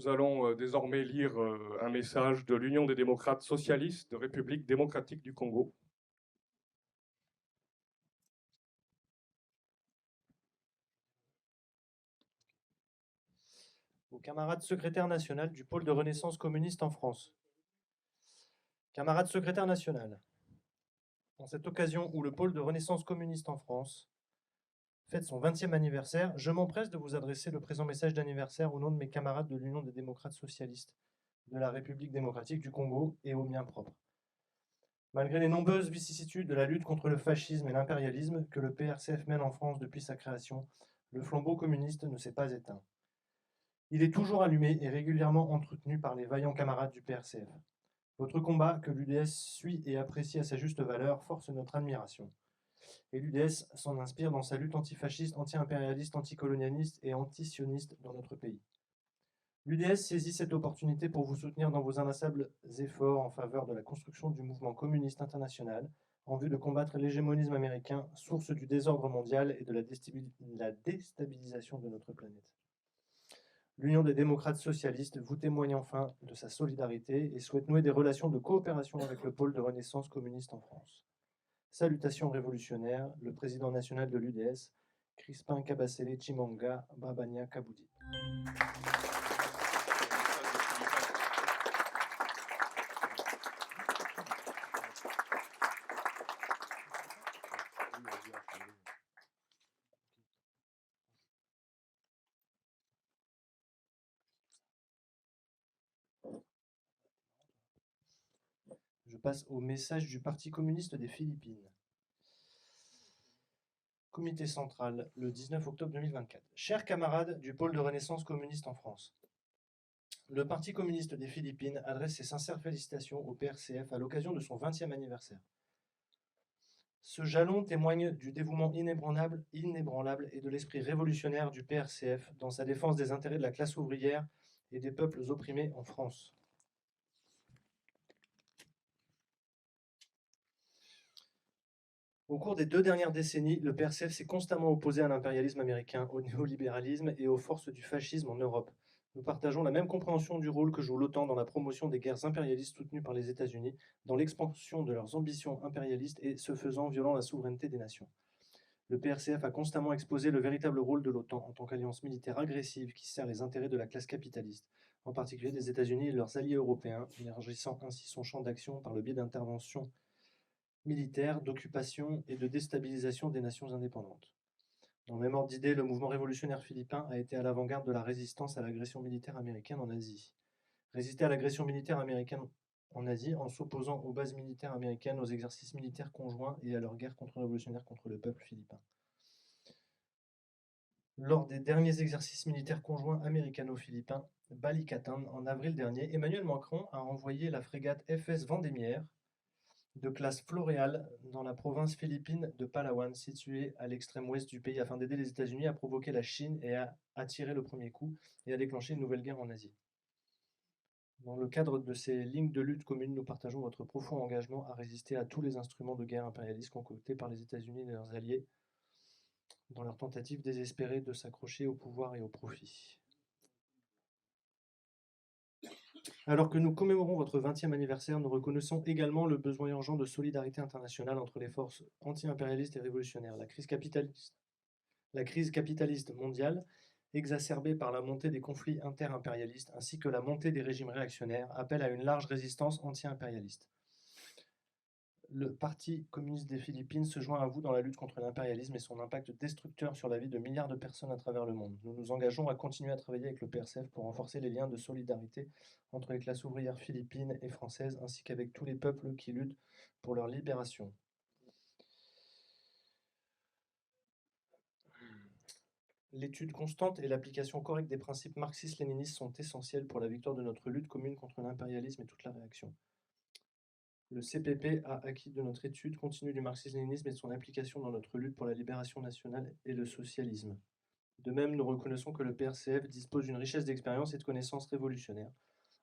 Nous allons désormais lire un message de l'Union des démocrates socialistes de République démocratique du Congo. Aux camarades secrétaires national du pôle de Renaissance communiste en France. Camarades secrétaires national, en cette occasion où le pôle de Renaissance communiste en France fête son 20e anniversaire, je m'empresse de vous adresser le présent message d'anniversaire au nom de mes camarades de l'Union des démocrates socialistes de la République démocratique du Congo et au mien propre. Malgré les nombreuses vicissitudes de la lutte contre le fascisme et l'impérialisme que le PRCF mène en France depuis sa création, le flambeau communiste ne s'est pas éteint. Il est toujours allumé et régulièrement entretenu par les vaillants camarades du PRCF. Votre combat, que l'UDS suit et apprécie à sa juste valeur, force notre admiration. Et l'UDS s'en inspire dans sa lutte antifasciste, anti-impérialiste, anticolonialiste et antisioniste dans notre pays. L'UDS saisit cette opportunité pour vous soutenir dans vos inlassables efforts en faveur de la construction du mouvement communiste international en vue de combattre l'hégémonisme américain, source du désordre mondial et de la déstabilisation de notre planète. L'Union des démocrates socialistes vous témoigne enfin de sa solidarité et souhaite nouer des relations de coopération avec le pôle de Renaissance communiste en France. Salutations révolutionnaires, le président national de l'UDS, Crispin Kabasele Chimanga Babania Kaboudi. Je passe au message du Parti communiste des Philippines. Comité central, le 19 octobre 2024. Chers camarades du pôle de Renaissance communiste en France, le Parti communiste des Philippines adresse ses sincères félicitations au PRCF à l'occasion de son 20e anniversaire. Ce jalon témoigne du dévouement inébranlable et de l'esprit révolutionnaire du PRCF dans sa défense des intérêts de la classe ouvrière et des peuples opprimés en France. Au cours des 2 dernières décennies, le PRCF s'est constamment opposé à l'impérialisme américain, au néolibéralisme et aux forces du fascisme en Europe. Nous partageons la même compréhension du rôle que joue l'OTAN dans la promotion des guerres impérialistes soutenues par les États-Unis, dans l'expansion de leurs ambitions impérialistes et, ce faisant, violant la souveraineté des nations. Le PRCF a constamment exposé le véritable rôle de l'OTAN en tant qu'alliance militaire agressive qui sert les intérêts de la classe capitaliste, en particulier des États-Unis et de leurs alliés européens, élargissant ainsi son champ d'action par le biais d'interventions militaires, d'occupation et de déstabilisation des nations indépendantes. Dans le même ordre d'idée, le mouvement révolutionnaire philippin a été à l'avant-garde de la résistance à l'agression militaire américaine en Asie. Résister à l'agression militaire américaine en Asie en s'opposant aux bases militaires américaines, aux exercices militaires conjoints et à leur guerre contre-révolutionnaire contre le peuple philippin. Lors des derniers exercices militaires conjoints américano-philippins, Balikatan, en avril dernier, Emmanuel Macron a envoyé la frégate FS Vendémiaire de classe Floréal dans la province philippine de Palawan, située à l'extrême ouest du pays, afin d'aider les États-Unis à provoquer la Chine et à attirer le premier coup et à déclencher une nouvelle guerre en Asie. Dans le cadre de ces lignes de lutte communes, nous partageons votre profond engagement à résister à tous les instruments de guerre impérialistes concoctés par les États-Unis et leurs alliés dans leur tentative désespérée de s'accrocher au pouvoir et au profit. Alors que nous commémorons votre 20e anniversaire, nous reconnaissons également le besoin urgent de solidarité internationale entre les forces anti-impérialistes et révolutionnaires. La crise capitaliste mondiale, exacerbée par la montée des conflits inter-impérialistes ainsi que la montée des régimes réactionnaires, appelle à une large résistance anti-impérialiste. Le Parti communiste des Philippines se joint à vous dans la lutte contre l'impérialisme et son impact destructeur sur la vie de milliards de personnes à travers le monde. Nous nous engageons à continuer à travailler avec le PRCF pour renforcer les liens de solidarité entre les classes ouvrières philippines et françaises, ainsi qu'avec tous les peuples qui luttent pour leur libération. L'étude constante et l'application correcte des principes marxistes-léninistes sont essentielles pour la victoire de notre lutte commune contre l'impérialisme et toute la réaction. Le CPP a acquis de notre étude continue du marxisme-léninisme et de son application dans notre lutte pour la libération nationale et le socialisme. De même, nous reconnaissons que le PRCF dispose d'une richesse d'expérience et de connaissances révolutionnaires,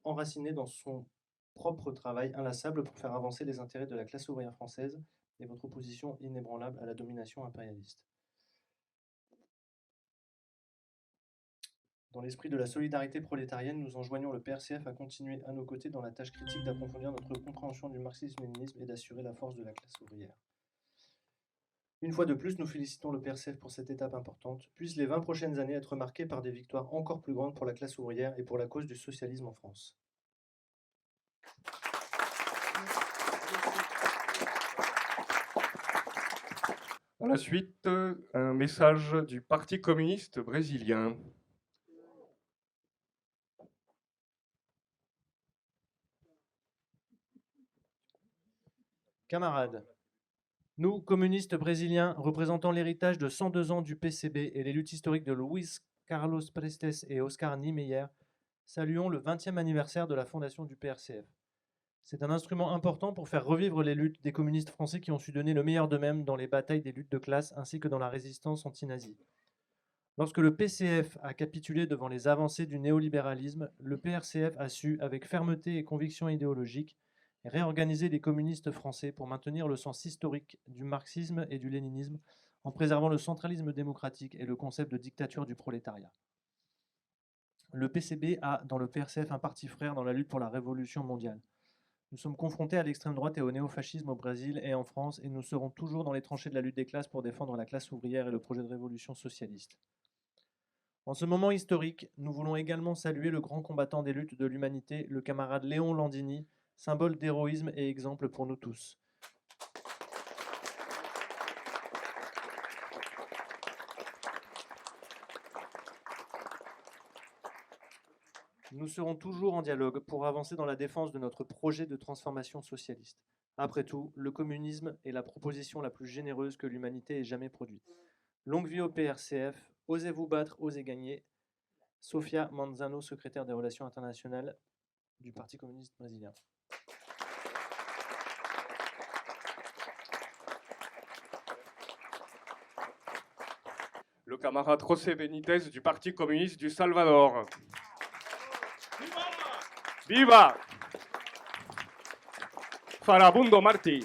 enracinées dans son propre travail inlassable pour faire avancer les intérêts de la classe ouvrière française et votre opposition inébranlable à la domination impérialiste. Dans l'esprit de la solidarité prolétarienne, nous enjoignons le PRCF à continuer à nos côtés dans la tâche critique d'approfondir notre compréhension du marxisme-léninisme et d'assurer la force de la classe ouvrière. Une fois de plus, nous félicitons le PRCF pour cette étape importante. Puissent les 20 prochaines années être marquées par des victoires encore plus grandes pour la classe ouvrière et pour la cause du socialisme en France. À la suite, un message du Parti communiste brésilien. Camarades, nous, communistes brésiliens, représentant l'héritage de 102 ans du PCB et les luttes historiques de Luis Carlos Prestes et Oscar Niemeyer, saluons le 20e anniversaire de la fondation du PRCF. C'est un instrument important pour faire revivre les luttes des communistes français qui ont su donner le meilleur d'eux-mêmes dans les batailles des luttes de classe ainsi que dans la résistance anti-nazie. Lorsque le PCF a capitulé devant les avancées du néolibéralisme, le PRCF a su, avec fermeté et conviction idéologique, réorganiser les communistes français pour maintenir le sens historique du marxisme et du léninisme en préservant le centralisme démocratique et le concept de dictature du prolétariat. Le PCB a, dans le PRCF, un parti frère dans la lutte pour la révolution mondiale. Nous sommes confrontés à l'extrême droite et au néofascisme au Brésil et en France, et nous serons toujours dans les tranchées de la lutte des classes pour défendre la classe ouvrière et le projet de révolution socialiste. En ce moment historique, nous voulons également saluer le grand combattant des luttes de l'humanité, le camarade Léon Landini, symbole d'héroïsme et exemple pour nous tous. Nous serons toujours en dialogue pour avancer dans la défense de notre projet de transformation socialiste. Après tout, le communisme est la proposition la plus généreuse que l'humanité ait jamais produite. Longue vie au PRCF, osez vous battre, osez gagner. Sofia Manzano, secrétaire des Relations internationales du Parti communiste brésilien. Le camarade José Benítez du Parti communiste du Salvador. Viva! Farabundo Martí.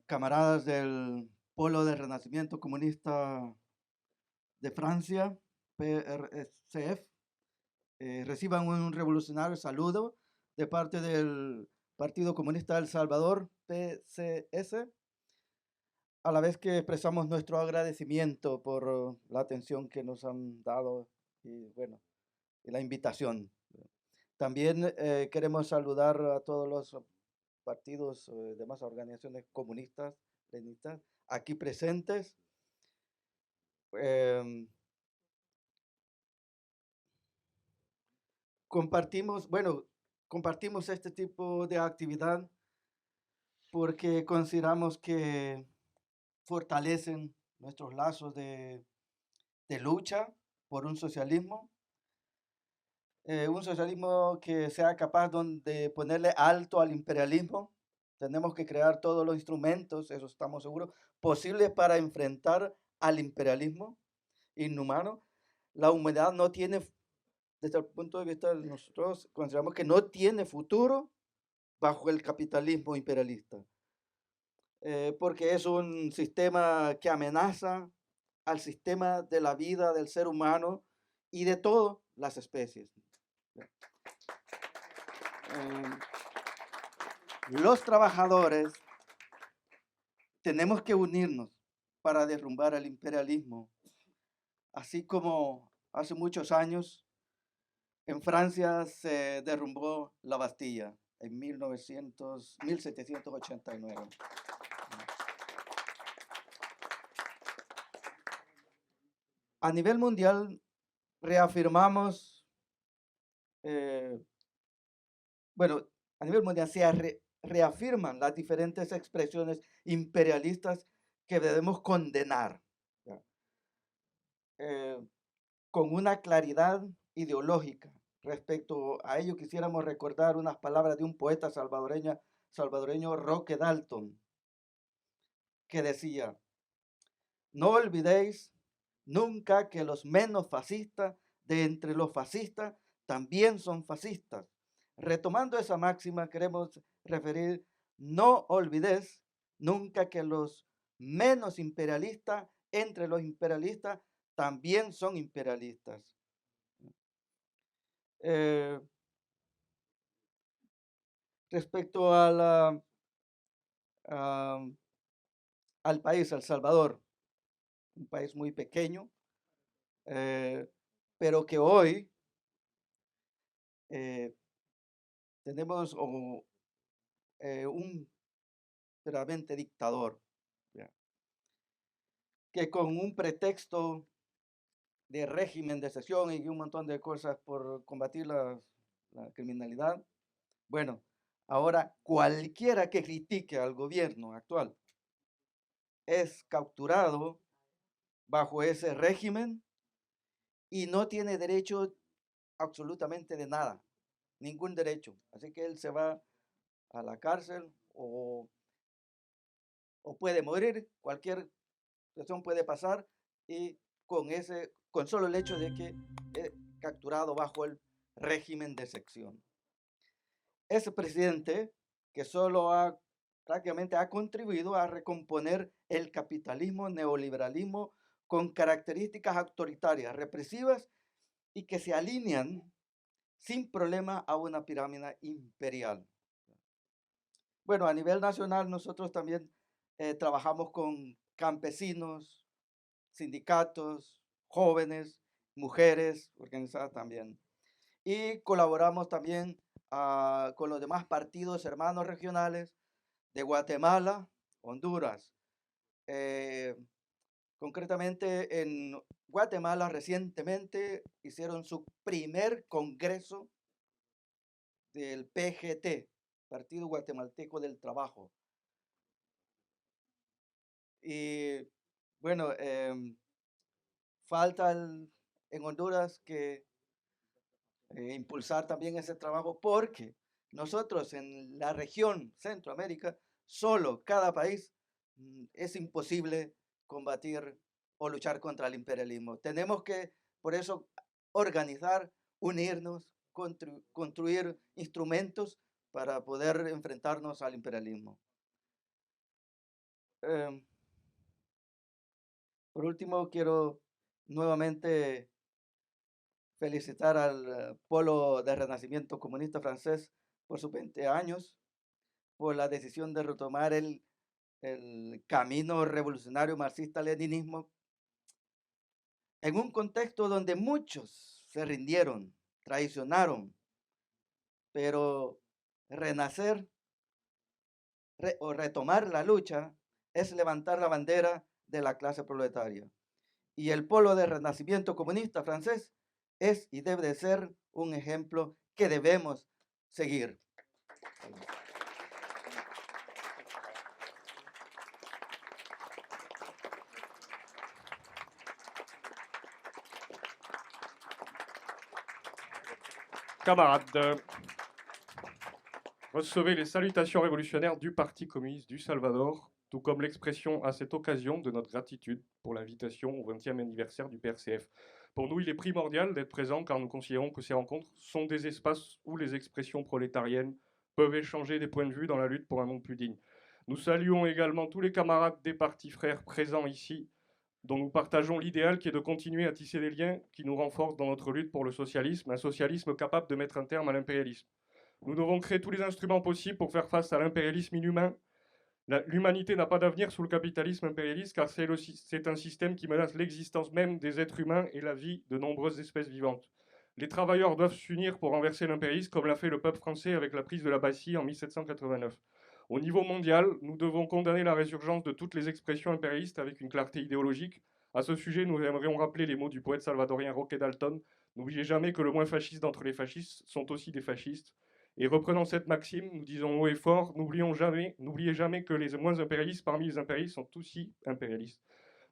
Camaradas del Polo de Renacimiento Comunista de Francia, PRCF, reciban un revolucionario saludo de parte del Partido Comunista del Salvador, PCS, a la vez que expresamos nuestro agradecimiento por la atención que nos han dado y, bueno, y la invitación. También queremos saludar a todos los partidos, demás organizaciones comunistas, leninistas, aquí presentes. Compartimos este tipo de actividad porque consideramos que fortalecen nuestros lazos de lucha por un socialismo que sea capaz de ponerle alto al imperialismo. Tenemos que crear todos los instrumentos, eso estamos seguros, posibles para enfrentar al imperialismo inhumano. La humanidad no tiene, desde el punto de vista de nosotros, consideramos que no tiene futuro bajo el capitalismo imperialista, porque es un sistema que amenaza al sistema de la vida del ser humano y de todas las especies. Los trabajadores tenemos que unirnos para derrumbar el imperialismo, así como hace muchos años en Francia se derrumbó la Bastilla en 1789. A nivel mundial reafirmamos, a nivel mundial se reafirman las diferentes expresiones imperialistas que debemos condenar. con una claridad ideológica. Respecto a ello, quisiéramos recordar unas palabras de un poeta salvadoreño Roque Dalton, que decía: no olvidéis nunca que los menos fascistas de entre los fascistas también son fascistas. Retomando esa máxima, queremos referir: no olvides nunca que los menos imperialistas entre los imperialistas también son imperialistas. Respecto a al país, El Salvador, un país muy pequeño, pero que hoy tenemos un verdaderamente dictador, ¿ya? Que con un pretexto de régimen de excepción y un montón de cosas por combatir la criminalidad, bueno, ahora cualquiera que critique al gobierno actual es capturado bajo ese régimen y no tiene derecho absolutamente de nada, ningún derecho. Así que él se va a la cárcel o puede morir, cualquier situación puede pasar, y con solo el hecho de que es capturado bajo el régimen de excepción. Ese presidente que prácticamente ha contribuido a recomponer el capitalismo, neoliberalismo con características autoritarias, represivas y que se alinean sin problema a una pirámide imperial. Bueno, a nivel nacional nosotros también trabajamos con campesinos, sindicatos, jóvenes, mujeres organizadas también. Y colaboramos también con los demás partidos hermanos regionales de Guatemala, Honduras. Concretamente en Guatemala recientemente hicieron su primer congreso del PGT, Partido Guatemalteco del Trabajo. Y bueno, falta en Honduras que impulsar también ese trabajo, porque nosotros en la región Centroamérica, solo cada país es imposible combatir o luchar contra el imperialismo. Tenemos que, por eso, organizar, unirnos, construir instrumentos para poder enfrentarnos al imperialismo. Por último, quiero nuevamente felicitar al Polo de Renacimiento Comunista Francés por sus 20 años, por la decisión de retomar el camino revolucionario marxista-leninismo en un contexto donde muchos se rindieron, traicionaron, pero renacer o retomar la lucha es levantar la bandera de la clase proletaria. Y el Polo de Renacimiento Comunista Francés es y debe de ser un ejemplo que debemos seguir. Camarades, recevez les salutations révolutionnaires du Parti communiste du Salvador, tout comme l'expression à cette occasion de notre gratitude pour l'invitation au 20e anniversaire du PRCF. Pour nous, il est primordial d'être présent car nous considérons que ces rencontres sont des espaces où les expressions prolétariennes peuvent échanger des points de vue dans la lutte pour un monde plus digne. Nous saluons également tous les camarades des partis frères présents ici, dont nous partageons l'idéal qui est de continuer à tisser des liens qui nous renforcent dans notre lutte pour le socialisme, un socialisme capable de mettre un terme à l'impérialisme. Nous devons créer tous les instruments possibles pour faire face à l'impérialisme inhumain. L'humanité n'a pas d'avenir sous le capitalisme impérialiste car c'est un système qui menace l'existence même des êtres humains et la vie de nombreuses espèces vivantes. Les travailleurs doivent s'unir pour renverser l'impérialisme comme l'a fait le peuple français avec la prise de la Bastille en 1789. Au niveau mondial, nous devons condamner la résurgence de toutes les expressions impérialistes avec une clarté idéologique. À ce sujet, nous aimerions rappeler les mots du poète salvadorien Roque Dalton. N'oubliez jamais que le moins fasciste d'entre les fascistes sont aussi des fascistes. Et reprenant cette maxime, nous disons haut et fort, n'oubliez jamais que les moins impérialistes parmi les impérialistes sont aussi impérialistes.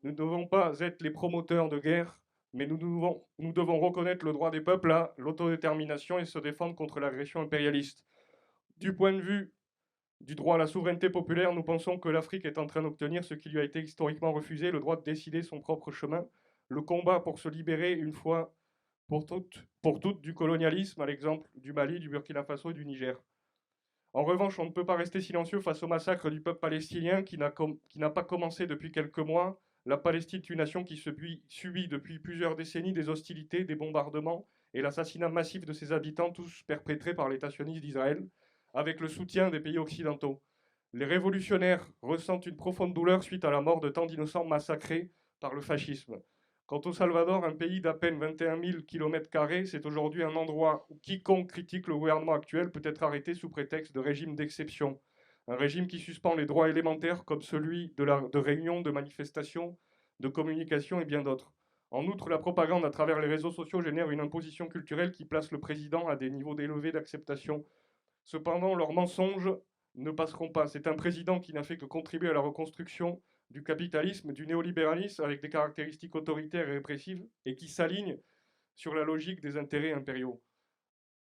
Nous ne devons pas être les promoteurs de guerre Mais nous devons reconnaître le droit des peuples à l'autodétermination et se défendre contre l'agression impérialiste. Du point de vue du droit à la souveraineté populaire, nous pensons que l'Afrique est en train d'obtenir ce qui lui a été historiquement refusé, le droit de décider son propre chemin, le combat pour se libérer une fois pour toutes du colonialisme, à l'exemple du Mali, du Burkina Faso et du Niger. En revanche, on ne peut pas rester silencieux face au massacre du peuple palestinien qui n'a pas commencé depuis quelques mois. La Palestine est une nation qui subit depuis plusieurs décennies des hostilités, des bombardements et l'assassinat massif de ses habitants, tous perpétrés par l'État sioniste d'Israël, avec le soutien des pays occidentaux. Les révolutionnaires ressentent une profonde douleur suite à la mort de tant d'innocents massacrés par le fascisme. Quant au Salvador, un pays d'à peine 21 000 km², c'est aujourd'hui un endroit où quiconque critique le gouvernement actuel peut être arrêté sous prétexte de régime d'exception. Un régime qui suspend les droits élémentaires comme celui de réunion, de manifestation, de communication et bien d'autres. En outre, la propagande à travers les réseaux sociaux génère une imposition culturelle qui place le président à des niveaux élevés d'acceptation. Cependant, leurs mensonges ne passeront pas. C'est un président qui n'a fait que contribuer à la reconstruction du capitalisme, du néolibéralisme avec des caractéristiques autoritaires et répressives et qui s'aligne sur la logique des intérêts impériaux.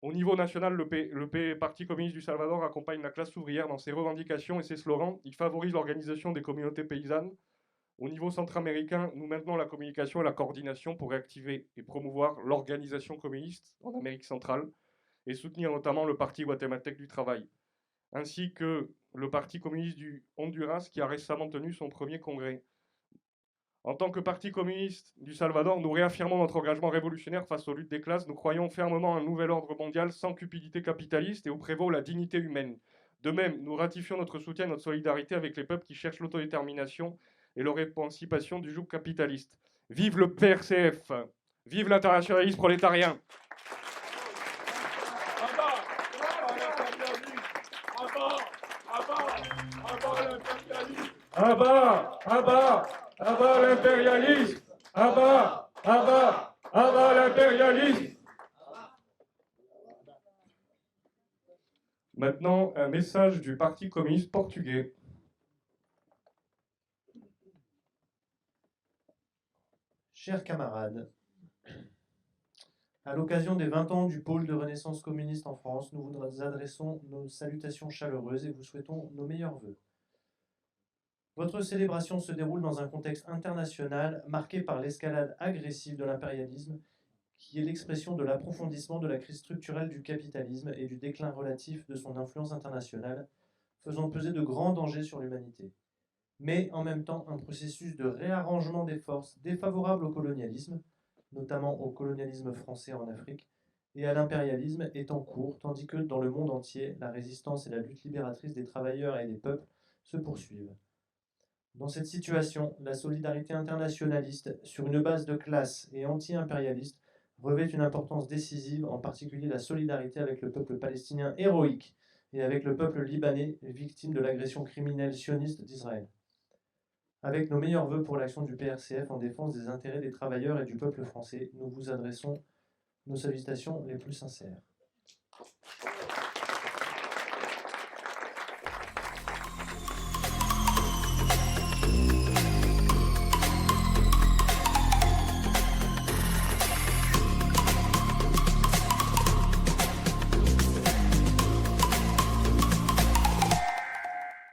Au niveau national, le Parti communiste du Salvador accompagne la classe ouvrière dans ses revendications et ses slogans. Il favorise l'organisation des communautés paysannes. Au niveau centra-américain, nous maintenons la communication et la coordination pour réactiver et promouvoir l'organisation communiste en Amérique centrale et soutenir notamment le Parti guatémaltèque du travail, ainsi que le Parti communiste du Honduras qui a récemment tenu son premier congrès. En tant que Parti communiste du Salvador, nous réaffirmons notre engagement révolutionnaire face aux luttes des classes. Nous croyons fermement à un nouvel ordre mondial sans cupidité capitaliste et où prévaut la dignité humaine. De même, nous ratifions notre soutien et notre solidarité avec les peuples qui cherchent l'autodétermination et leur émancipation du joug capitaliste. Vive le PRCF! Vive l'internationalisme prolétarien! À bas, à bas, à bas l'impérialisme, à bas, à bas, à bas l'impérialisme. Maintenant, un message du Parti communiste portugais. Chers camarades, à l'occasion des 20 ans du pôle de Renaissance communiste en France, nous vous adressons nos salutations chaleureuses et vous souhaitons nos meilleurs vœux. Votre célébration se déroule dans un contexte international marqué par l'escalade agressive de l'impérialisme, qui est l'expression de l'approfondissement de la crise structurelle du capitalisme et du déclin relatif de son influence internationale, faisant peser de grands dangers sur l'humanité. Mais en même temps, un processus de réarrangement des forces défavorables au colonialisme, notamment au colonialisme français en Afrique, et à l'impérialisme est en cours, tandis que dans le monde entier, la résistance et la lutte libératrice des travailleurs et des peuples se poursuivent. Dans cette situation, la solidarité internationaliste, sur une base de classe et anti-impérialiste, revêt une importance décisive, en particulier la solidarité avec le peuple palestinien héroïque et avec le peuple libanais, victime de l'agression criminelle sioniste d'Israël. Avec nos meilleurs vœux pour l'action du PRCF en défense des intérêts des travailleurs et du peuple français, nous vous adressons nos salutations les plus sincères.